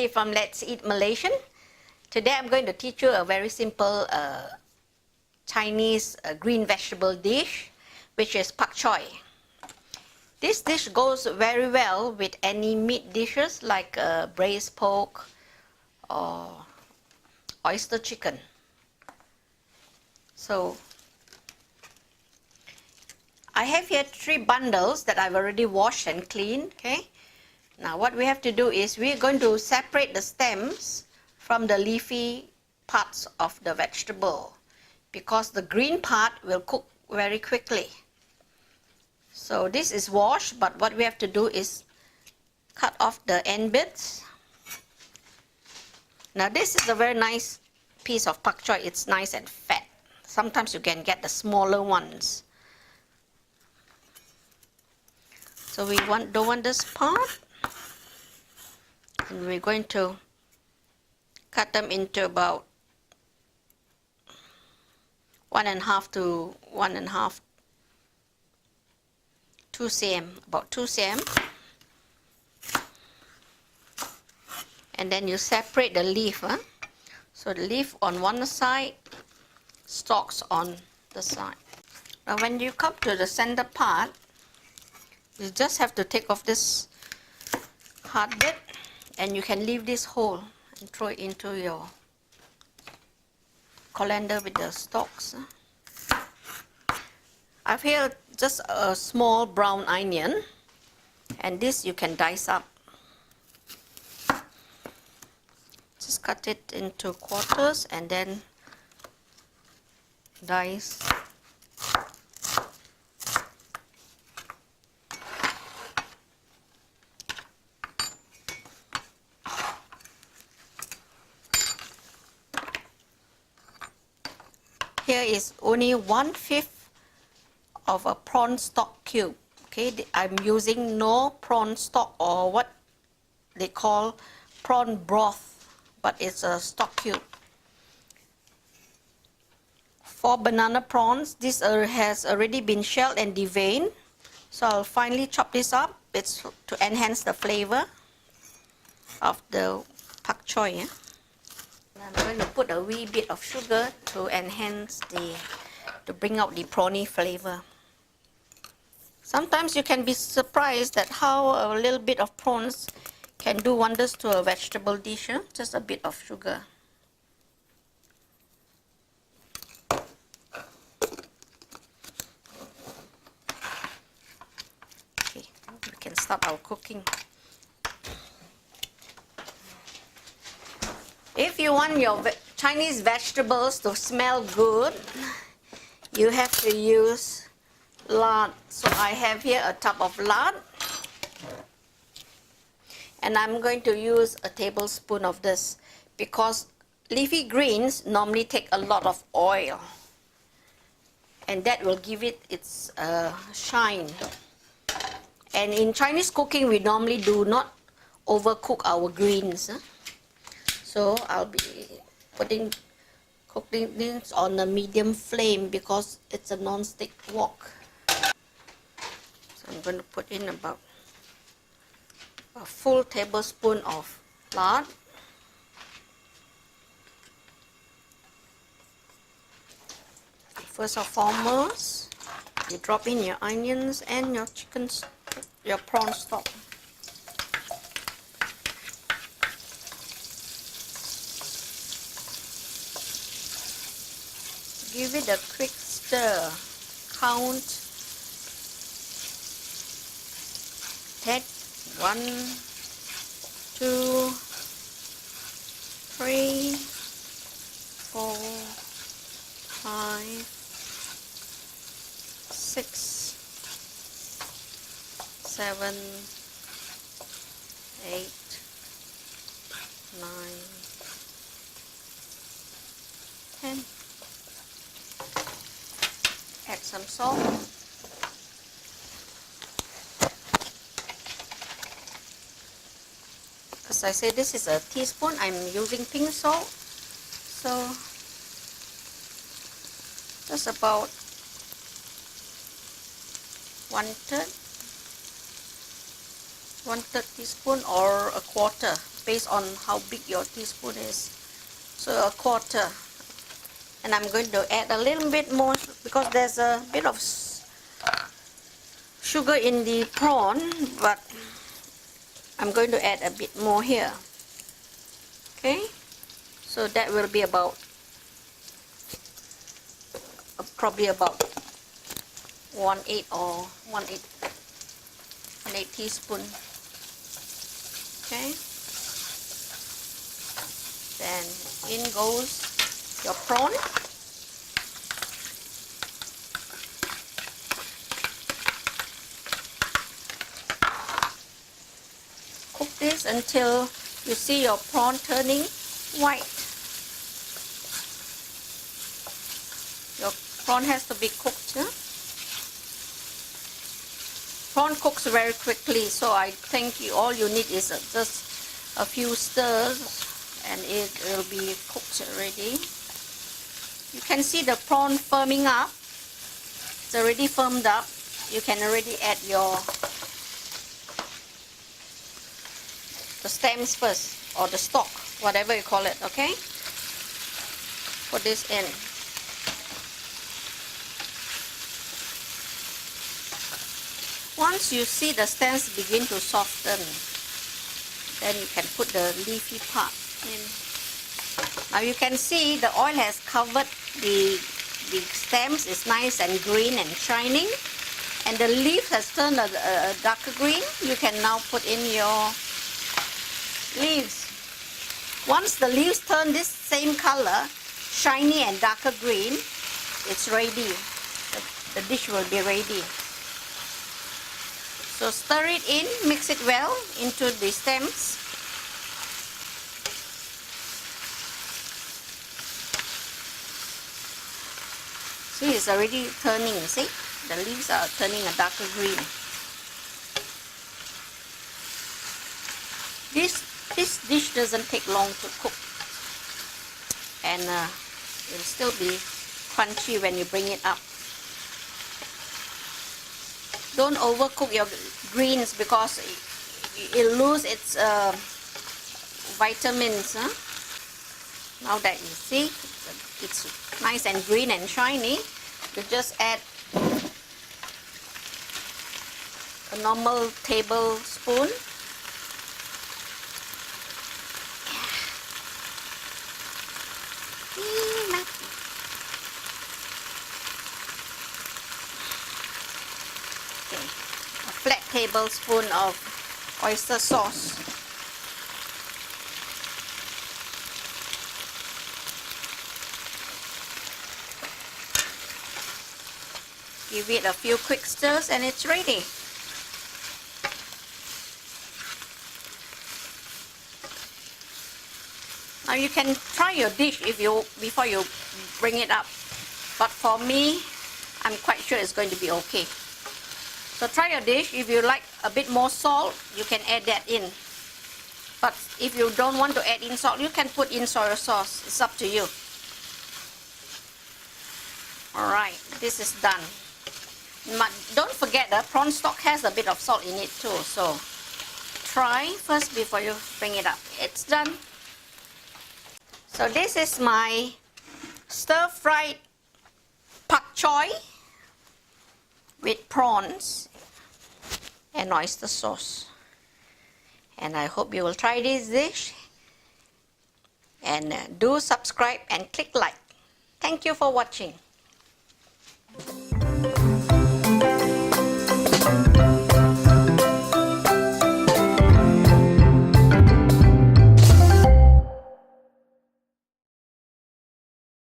Ashley from Let's Eat Malaysian. Today I'm going to teach you a very simple Chinese green vegetable dish, which is Pak Choy. This dish goes very well with any meat dishes like braised pork or oyster chicken. So I have here 3 bundles that I've already washed and cleaned. Okay. Now what we have to do is we're going to separate the stems from the leafy parts of the vegetable, because the green part will cook very quickly. So this is washed, but what we have to do is cut off the end bits. Now this is a very nice piece of pak choy. It's nice and fat. Sometimes you can get the smaller ones. So we don't want this part. And we're going to cut them into about 1.5 to 1.5, 2 cm, about 2 cm. And then you separate the leaf. Huh? So the leaf on one side, stalks on the side. Now when you come to the center part, you just have to take off this hard bit, and you can leave this whole and throw it into your colander with the stalks. I've here just a small brown onion, and this you can dice up. Just cut it into quarters and then dice. Here is only 1/5 of a prawn stock cube. Okay, I'm using no prawn stock, or what they call prawn broth, but it's a stock cube. 4 banana prawns. This has already been shelled and deveined, so I'll finally chop this up. It's to enhance the flavor of the pak choy. Yeah? I'm going to put a wee bit of sugar to enhance to bring out the prawny flavor. Sometimes you can be surprised at how a little bit of prawns can do wonders to a vegetable dish. Huh? Just a bit of sugar. Okay, we can start our cooking. If you want your Chinese vegetables to smell good, you have to use lard. So I have here a tub of lard, and I'm going to use a tablespoon of this, because leafy greens normally take a lot of oil, and that will give it its shine. And in Chinese cooking, we normally do not overcook our greens. Huh? So I'll be cooking this on a medium flame because it's a non-stick wok. So I'm going to put in about a full tablespoon of lard. First and foremost, you drop in your onions and your prawn stock. Give it a quick stir. Count 10, 1, 2, 3, 4, 5, 6, 7, 8, 9, 10. Add some salt. As I say, this is a teaspoon. I'm using pink salt. So just about 1/3 teaspoon or a quarter. based on how big your teaspoon is. So a quarter. And I'm going to add a little bit more because there's a bit of sugar in the prawn, but I'm going to add a bit more here. Okay, so that will be about probably about 1/8 or 1/8 teaspoon. Okay, then in goes your prawn. Cook this until you see your prawn turning white. Your prawn has to be cooked. Huh? Prawn cooks very quickly, so I think all you need is just a few stirs and it will be cooked already. You can see the prawn firming up. It's already firmed up. You can already add the stems first, or the stalk, whatever you call it, okay? Put this in. Once you see the stems begin to soften, then you can put the leafy part in. Now you can see the oil has covered the stems. It's nice and green and shining, and the leaf has turned a darker green. You can now put in your leaves. Once the leaves turn this same color, shiny and darker green, it's ready. The dish will be ready. So stir it in, mix it well into the stems. See, it's already turning, see? The leaves are turning a darker green. This dish doesn't take long to cook, and it'll still be crunchy when you bring it up. Don't overcook your greens because it'll lose its vitamins. Huh? Now that you see it's nice and green and shiny, you just add a normal tablespoon. A flat tablespoon of oyster sauce. Give it a few quick stirs and it's ready. Now you can try your dish before you bring it up, but for me, I'm quite sure it's going to be okay. So try your dish. If you like a bit more salt, you can add that in. But if you don't want to add in salt, you can put in soy sauce. It's up to you. Alright, this is done. But don't forget the prawn stock has a bit of salt in it too. So try first before you bring it up. It's done. So this is my stir-fried pak choy with prawns and oyster sauce. And I hope you will try this dish. And do subscribe and click like. Thank you for watching.